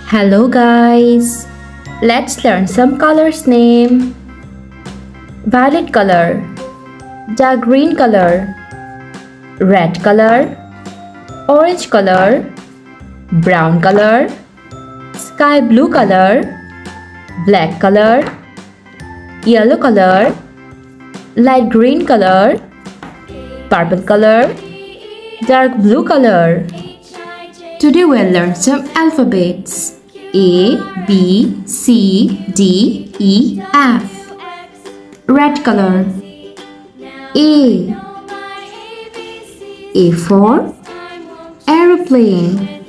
Hello guys, let's learn some colors name. Violet color, dark green color, red color, orange color, brown color, sky blue color, black color, yellow color, light green color, purple color, dark blue color. Today we'll learn some alphabets. A, B, C, D, E, F. Red color. A. A for aeroplane.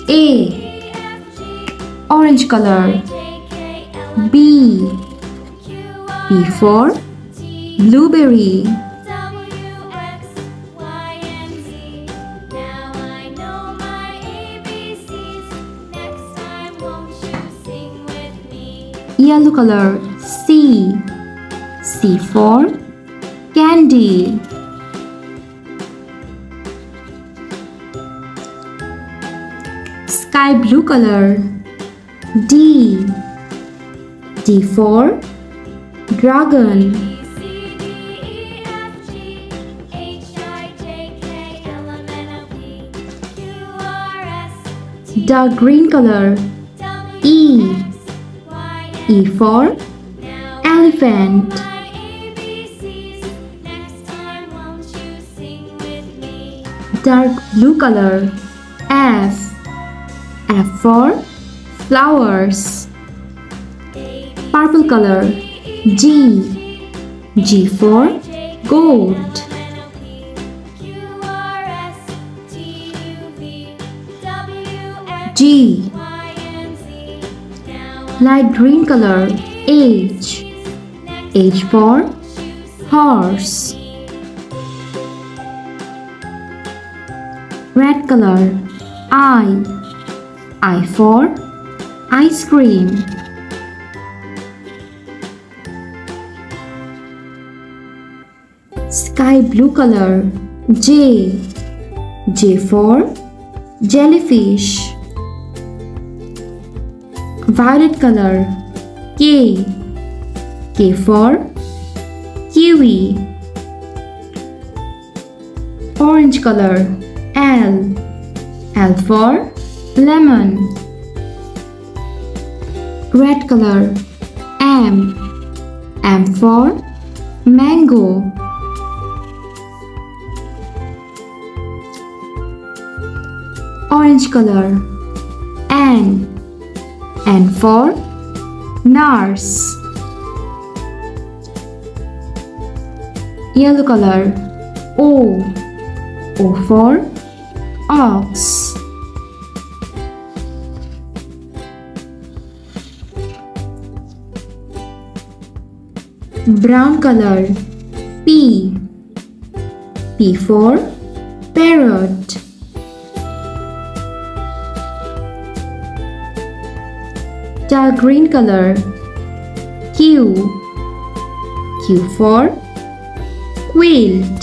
A. Orange color. B. B for blueberry. Yellow color. C. C for candy. Sky blue color. D. D for dragon. Dark green color. E. E for elephant. Dark blue color. F. F for flowers. Purple color. G. G for goat. G. Light green color. H. H for horse. Red color. I. I for ice cream. Sky blue color. J. J for jellyfish. Violet color. K. K for kiwi. Orange color. L. L for lemon. Red color. M. M for mango. Orange color. N. N for nurse. Yellow color. O. O for ox. Brown color. P. P for parrot. Dark green color. Q. Q for quilt.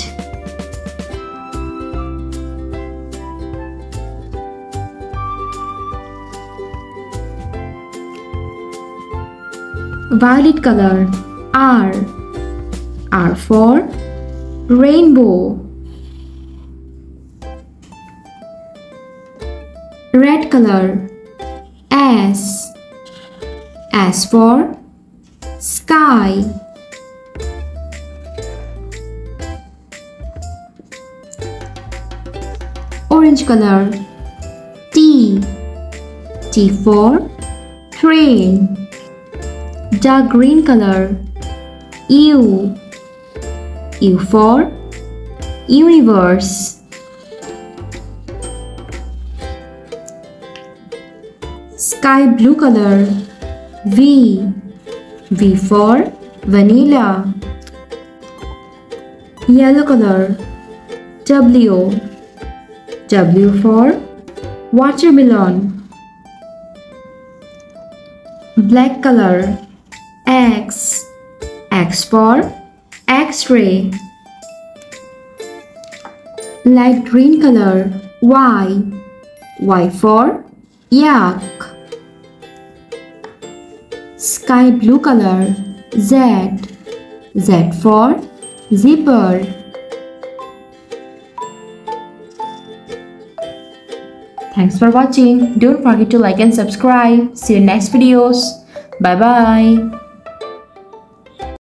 Violet color. R. R for rainbow. Red color. S. S for sky. Orange color. T. T for train. Dark green color. U. U for universe. Sky blue color. V. V for vanilla. Yellow color. W. W for watermelon. Black color. X. X for X-ray. Light green color, Y. Y for yak. Sky blue color, Z. Z for zipper. Thanks for watching. Don't forget to like and subscribe. See you in next videos. Bye bye.